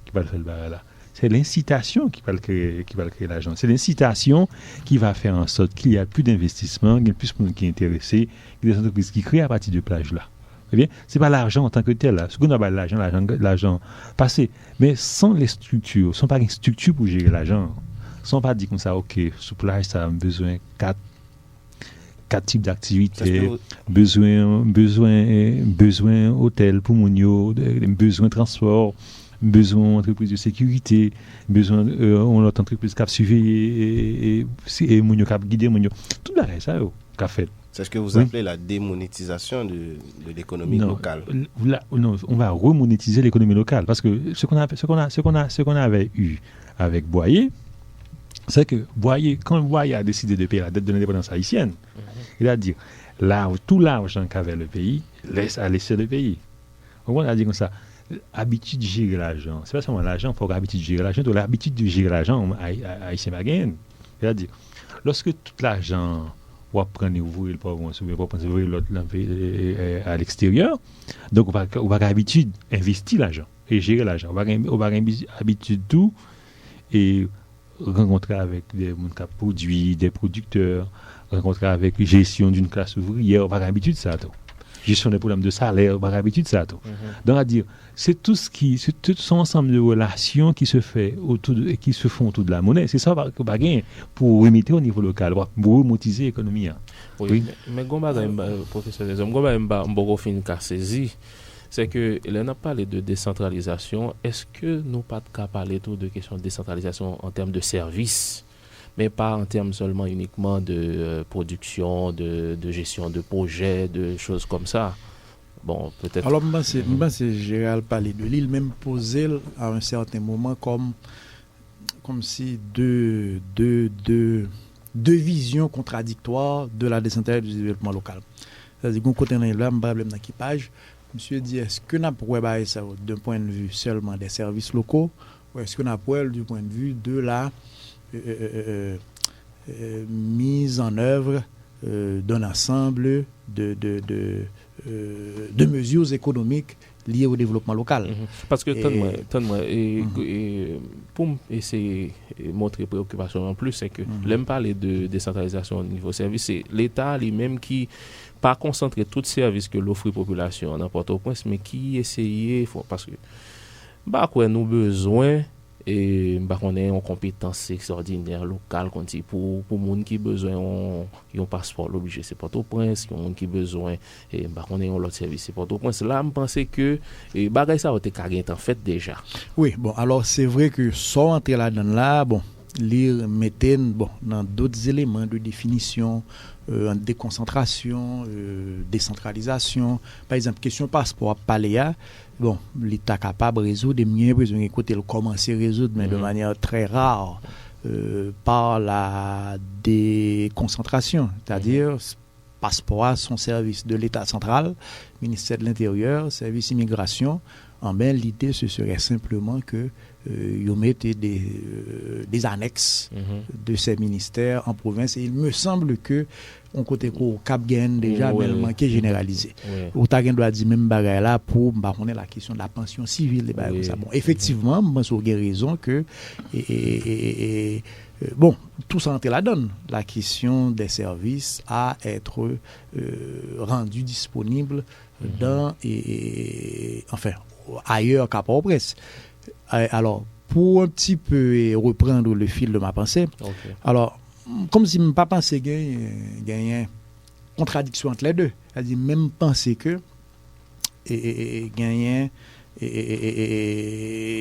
qui va le faire le barrage là. C'est l'incitation qui va le créer l'agent. C'est l'incitation qui va faire en sorte qu'il y a plus d'investissement, qu'il y a plus de monde qui est intéressé, qu'il y a des entreprises qui créent à partir de plage là. Vous voyez bien, c'est pas l'argent en tant que tel là. Ce qu'on a l'argent passé, mais sans les structures, sans pas une structure pour gérer l'argent, sans pas dire comme ça, ok, sous plage ça a besoin quatre types d'activités, besoin hôtel pour Mounio, besoin transport, besoin entreprise de sécurité, besoin l'autre entreprise qui a suivi et Mounio qui a guidé Mounio. Tout le reste, ça, qu'a fait. C'est ce que vous appelez la démonétisation de l'économie locale. Non, on va remonétiser l'économie locale parce que ce qu'on avait eu avec Boyer, c'est que Boyer, quand Boyer a décidé de payer la dette de l'indépendance haïtienne, il a dit tout l'argent qu'avait le pays, laisse le pays. On a dit comme ça, habitude de gérer l'argent. C'est pas seulement l'argent, il faut avoir l'habitude de gérer l'argent. Donc, l'habitude de gérer l'argent, haïtien bagagne. C'est-à-dire, lorsque tout l'argent, on va prendre et ouvrir le pauvre, on va prendre ouvrir l'autre à l'extérieur, donc on va avoir l'habitude d'investir l'argent et gérer l'argent. On va avoir l'habitude de tout et rencontrer avec des gens qui produisent, des producteurs, rencontrer avec la gestion d'une classe ouvrière, on va avoir l'habitude de ça. Tout. Gestion des problèmes de salaire, on va avoir l'habitude de ça. Tout. Donc, à dire, c'est tout son ensemble de relations qui se font autour de la monnaie. C'est ça qu'on va gagner pour remettre au niveau local, pour remotiser l'économie. Oui. Mais professeur, c'est que là, on a parlé de décentralisation. Est-ce que nous pas de parler tout de question de décentralisation en termes de services, mais pas en termes seulement uniquement de production, de gestion de projets, de choses comme ça? Bon, peut-être. Alors, moi, c'est Gérald parler de l'île, même posé à un certain moment comme si deux visions contradictoires de la décentralisation du développement local. C'est-à-dire qu'on côté là, dans l'équipage, monsieur dit, est-ce que nous avons ça d'un point de vue seulement des services locaux, ou est-ce que nous avons du point de vue de la mise en œuvre d'un ensemble de mesures économiques liées au développement local. Parce que, pour essayer de montrer préoccupation en plus, c'est que l'aime parler de décentralisation au niveau service, c'est l'État lui-même qui pas concentrer tous les services que l'offre la population dans Port-au-Prince, mais qui essayer, parce que nous besoin et on a une compétence extraordinaire locale pour monde qui besoin un passeport l'obligé c'est Port-au-Prince, monde qui besoin et on a un autre service c'est Port-au-Prince. Là je pense que bagay ça été en fait déjà. Oui, bon alors c'est vrai que sans entrer là-dedans là, bon lire mettez dans d'autres éléments de définition, déconcentration, décentralisation. Par exemple, question passeport paléa, bon, l'État capable de résoudre, mieux besoin d'écouter le commencer à résoudre, mais de manière très rare, par la déconcentration, c'est-à-dire passeport, son service de l'État central, ministère de l'Intérieur, service immigration. En bien, l'idée, ce serait simplement que ils mettent des annexes de ces ministères en province. Et il me semble que on côté Cap gagne déjà manqué généralisé. Autant qu'on doit dire même bagaille là pour on est la question de la pension civile ça. Bon, effectivement, moi j'ai raison que bon, tout ça entre la donne. La question des services à être rendu disponible dans enfin ailleurs qu'à Port-au-Prince. Alors, pour un petit peu reprendre le fil de ma pensée, alors, comme si je ne pas pensé qu'il y a une contradiction entre les deux, c'est-à-dire même penser que il y a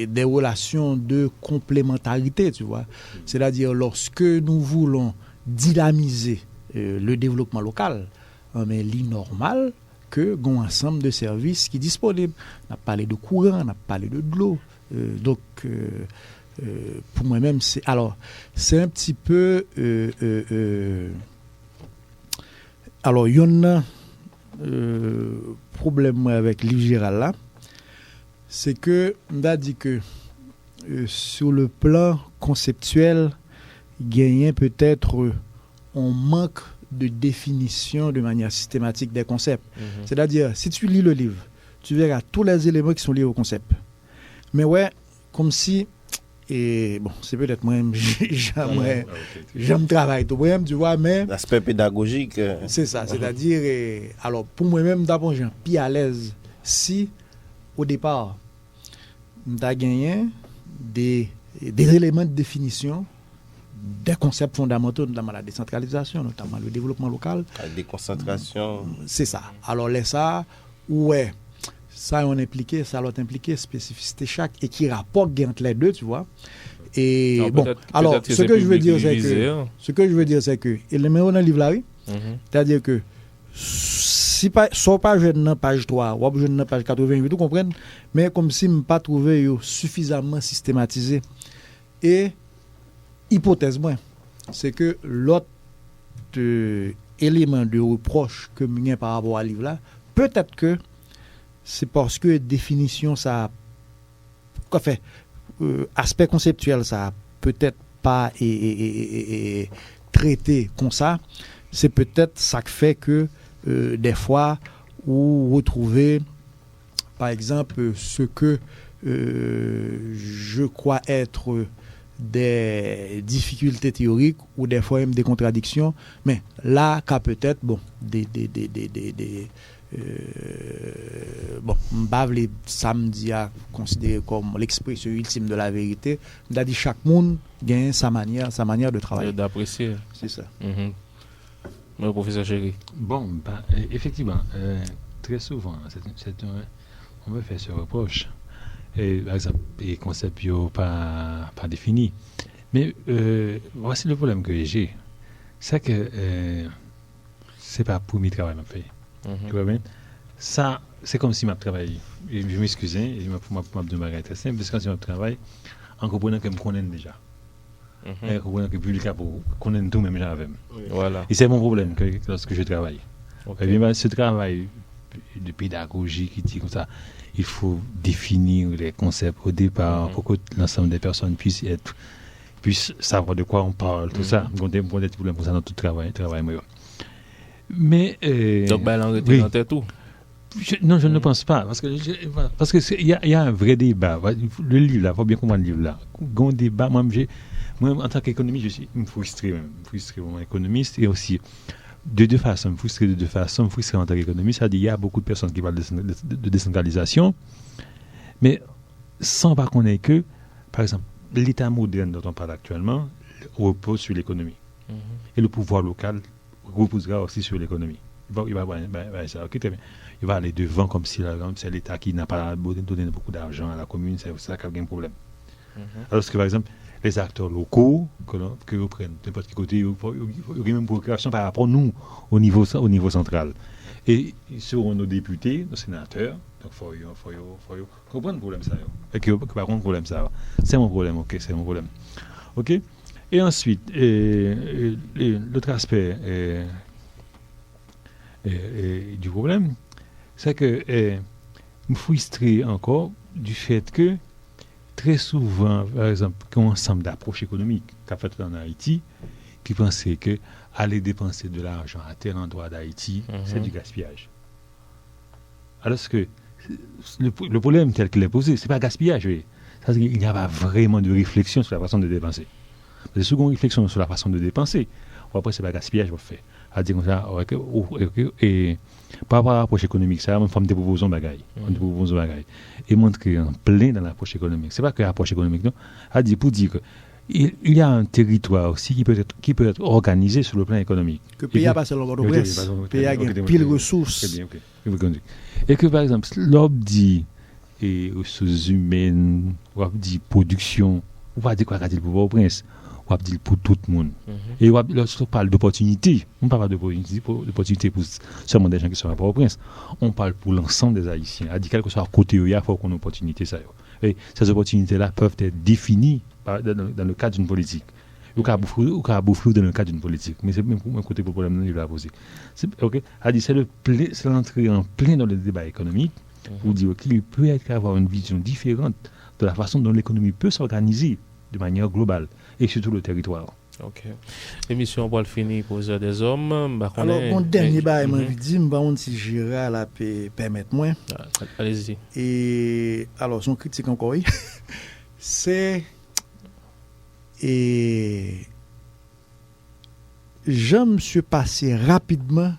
des relations de complémentarité, tu vois. C'est-à-dire, lorsque nous voulons dynamiser le développement local, mais l'inormal, que un ensemble de services qui sont disponibles. On a parlé de courant, on a parlé de l'eau. Donc, pour moi-même, c'est un petit peu... alors, il y a un problème avec l'Yves Gérald là, c'est que, on a dit que sur le plan conceptuel, il y a peut-être un manque de définition de manière systématique des concepts. C'est-à-dire, si tu lis le livre, tu verras tous les éléments qui sont liés au concept. Mais ouais, comme si, et bon, c'est peut-être moi-même, j'aime travailler tout moi-même, tu vois, mais... L'aspect pédagogique. C'est ça, c'est-à-dire, alors, pour moi-même, d'abord, j'ai un pied à l'aise si, au départ, on a gagné des éléments de définition des concepts fondamentaux, notamment la décentralisation, notamment le développement local. La déconcentration. C'est ça. Alors, là, ça, ouais, ça, on impliqué, ça, l'autre impliqué, spécificité chaque, et qui rapporte entre les deux, tu vois. Et non, bon, alors, ce que je veux dire, c'est que, et le meilleur dans le livre là, oui, c'est-à-dire que, si pas, soit pas jeune dans page 3, ou jeune dans page 88, vous comprenez, mais comme si je n'ai pas trouvé suffisamment systématisé. Et, hypothèse moi, c'est que l'autre élément de reproche que j'ai par rapport à ce livre là, peut-être que c'est parce que définition, ça quoi fait aspect conceptuel, ça peut-être pas et traité comme ça. C'est peut-être ça qui fait que des fois, vous retrouvez, par exemple, ce que je crois être des difficultés théoriques ou des fois même des contradictions, mais là, qu'à peut-être, bon, bon, m'bave les samedis à considérer comme l'expression ultime de la vérité. M'a dit chaque monde gagne sa manière de travailler. D'apprécier. C'est ça. Le professeur Chéri. Bon, effectivement, très souvent, on me fait ce reproche. Et, par exemple, les concepts pas définis. Mais voici le problème que j'ai. C'est que c'est pas pour mes travail, m'a fait. Tu vois bien? Ça, c'est comme si m'a travaillé. Et je m'excuse, et je m'a de ma très simple, parce que quand je travaille, en comprenant que je me connais déjà. En comprenant que le public connaît tout, même j'avais. Voilà. Et c'est mon problème lorsque je travaille. Okay. Et bien, ce travail de pédagogie qui dit comme ça, il faut définir les concepts au départ pour que l'ensemble des personnes puissent savoir de quoi on parle, tout ça. On a des problèmes pour ça dans tout travail meilleur. Mais donc l'anglais dans tout. Non, je ne pense pas parce que il y a un vrai débat. Le livre là, faut bien comprendre le livre là. Grand débat, moi en tant qu'économiste, je suis frustré comme économiste et aussi de deux façons, frustré en tant qu'économiste, c'est-à-dire il y a beaucoup de personnes qui parlent de décentralisation, mais sans pas connaître que, par exemple, l'État moderne dont on parle actuellement repose sur l'économie. Et le pouvoir local reposera aussi sur l'économie. Il va aller devant comme si c'est l'État qui n'a pas donné beaucoup d'argent à la commune, c'est ça qui a un problème. Alors que, par exemple, les acteurs locaux que vous prenez n'importe quel côté, il y a même procuration par rapport à nous au niveau central. Et ils seront nos députés, nos sénateurs. Donc il faut comprendre le problème ça. Et que par contre le problème ça. C'est mon problème, ok, c'est mon problème. Ok. Et ensuite, l'autre aspect du problème, c'est que me frustrer encore du fait que très souvent, par exemple, un ensemble d'approches économiques qu'a fait en Haïti, qui pensaient que aller dépenser de l'argent à tel endroit d'Haïti, c'est du gaspillage. Alors que le problème tel qu'il est posé, c'est pas gaspillage, oui. Il n'y a pas vraiment de réflexion sur la façon de dépenser. Parce que seconde réflexion sur la façon de dépenser, après c'est pas gaspillage qu'on fait. À dire comme ça, et par rapport à l'approche économique, ça, on forme des propositions bagailles. Et montrer en plein dans l'approche économique. C'est pas que l'approche économique, non. À dire pour dire que il y a un territoire aussi qui peut être organisé sur le plan économique. Que le pays a passé l'ordre de presse. Le pays a pile ressources. Très bien, ok. Et que par exemple, l'on dit ressources humaines, on dit production, on va dire quoi dire pour Port-au-Prince. On va dire pour tout le monde. Et lorsqu'on parle d'opportunité, on ne parle pas d'opportunité pour seulement des gens qui sont à Port-au-Prince. On parle pour l'ensemble des Haïtiens. À dire quel que soit le côté où il y a, il faut qu'on ait une opportunité. Ça. Et ces opportunités-là peuvent être définies dans le cadre d'une politique. Ou qu'à bouffer dans le cadre d'une politique. Mais c'est même un côté problème que je vais poser. Okay? À dire c'est l'entrée en plein dans le débat économique pour dire qu'il peut y avoir une vision différente de la façon dont l'économie peut s'organiser de manière globale et surtout le territoire. Ok. L'émission va le finir pour les des hommes. Alors, mon dernier bail, je dis, si Gérald a pu permettre moi. Allez-y. Et alors, son critique encore, c'est. Et. Je me suis passé rapidement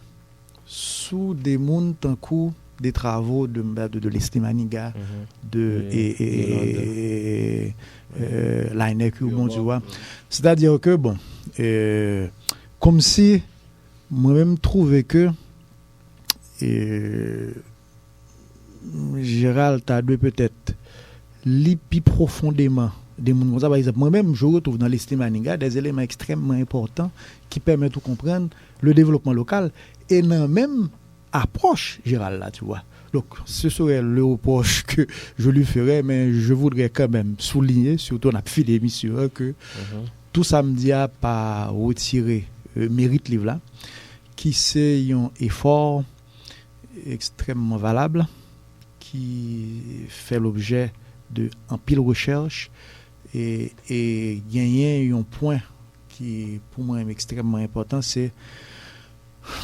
sous des mondes en cours des travaux de l'Estimaniga, l'ANEC, bon, tu vois. C'est-à-dire que, bon, comme si moi-même trouvais que Gérald t'a dû peut-être lire plus profondément des mondes comme ça. Par exemple, moi-même, je retrouve dans l'Estimaniga des éléments extrêmement importants qui permettent de comprendre le développement local et dans même approche Gérald là, tu vois. Donc ce serait le reproche que je lui ferais, mais je voudrais quand même souligner, surtout on a fait l'émission, que tout samedi a pas retiré mérite livre là, qui c'est un effort extrêmement valable, qui fait l'objet de en pile recherche et gagner un point qui pour moi est extrêmement important, c'est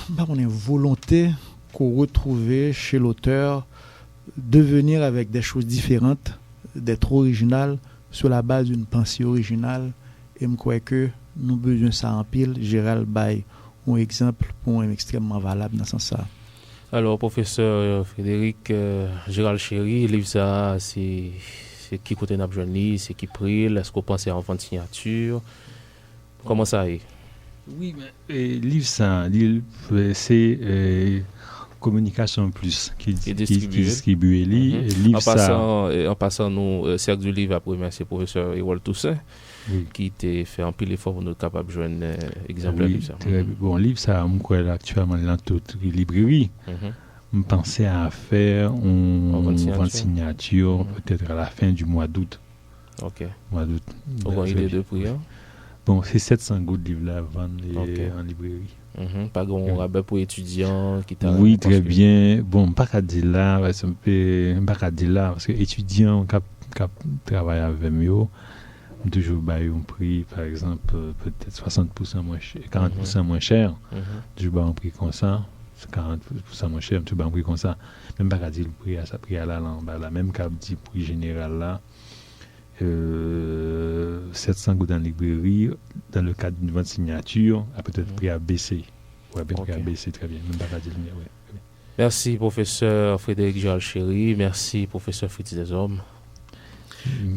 une volonté qu'on retrouve chez l'auteur de venir avec des choses différentes, d'être original sur la base d'une pensée originale. Et je crois que nous avons besoin de ça en pile. Gérald Bay, un exemple pour moi extrêmement valable dans ce sens-là. Alors, professeur Frédéric, Gérald Chéry, livre ça, c'est qui côté n'a besoin de c'est qui prie, est-ce qu'on pense à enfant de signature? Comment ça est? Oui, mais livre ça, c'est Communication Plus qui distribue livre en passant nous Cercle du Livre après merci professeur Ewald Toussaint qui t'a fait un peu l'effort pour nous capable de joindre exemplaire livre ça. Très bon livre ça actuellement dans toute librairie. Je pensais à faire une signature peut-être à la fin du mois d'août. OK. Mois d'août. Au idée de prix. Bon, c'est 700 gouttes de livres là vendre en librairie. Pas grand rabais pour étudiants qui t'a. Oui, très bien. Bon, pas qu'à dire là, c'est un peu pas qu'à dire là parce que étudiants qui travaillent avec mieux toujours bailler un prix par exemple peut-être 60% moins cher, 40% moins cher. Toujours bailler un prix comme ça, 40% moins cher, toujours bailler un prix comme ça. Même pas qu'à dire le prix à ça prix à la même qu'à dire prix général là. 700 gouttes dans la librairie, dans le cadre d'une vente signature, a peut-être prix à baisser. Ouais, bien prix à baisser, très bien. Même pas à dire, ouais. Merci, professeur Frédéric Gérald Chéry. Merci, professeur Fritz Deshommes.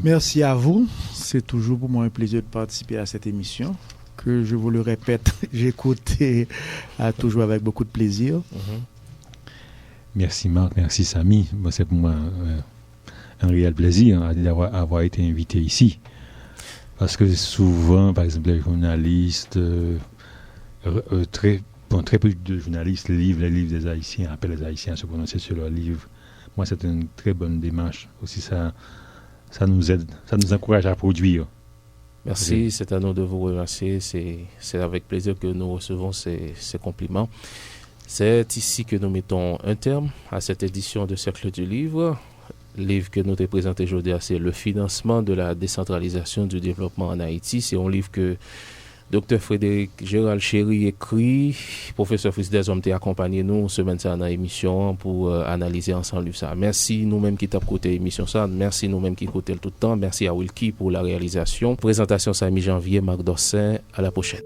Merci à vous. C'est toujours pour moi un plaisir de participer à cette émission que, je vous le répète, j'écoute toujours avec beaucoup de plaisir. Merci Marc, merci Samy. Moi, c'est pour moi un réel plaisir d'avoir été invité ici. Parce que souvent, par exemple, les journalistes, très peu de journalistes lisent les livres des Haïtiens, appellent les Haïtiens à se prononcer sur leurs livres. Moi, c'est une très bonne démarche. Aussi, ça nous aide, ça nous encourage à produire. Merci, c'est à nous de vous remercier. C'est avec plaisir que nous recevons ces compliments. C'est ici que nous mettons un terme à cette édition de Cercle du Livre. Le livre que nous te présenté aujourd'hui, c'est Le financement de la décentralisation du développement en Haïti. C'est un livre que Dr. Frédéric Gérald Chéry écrit. Professeur Fritz Deshommes t'a accompagné nous semaine ça dans l'émission pour analyser ensemble ça. Merci nous-mêmes qui t'avons écouté l'émission ça. Merci nous-mêmes qui écoutons tout le temps. Merci à Wilkie pour la réalisation. Présentation samedi janvier, Marc Dorsin. À la prochaine.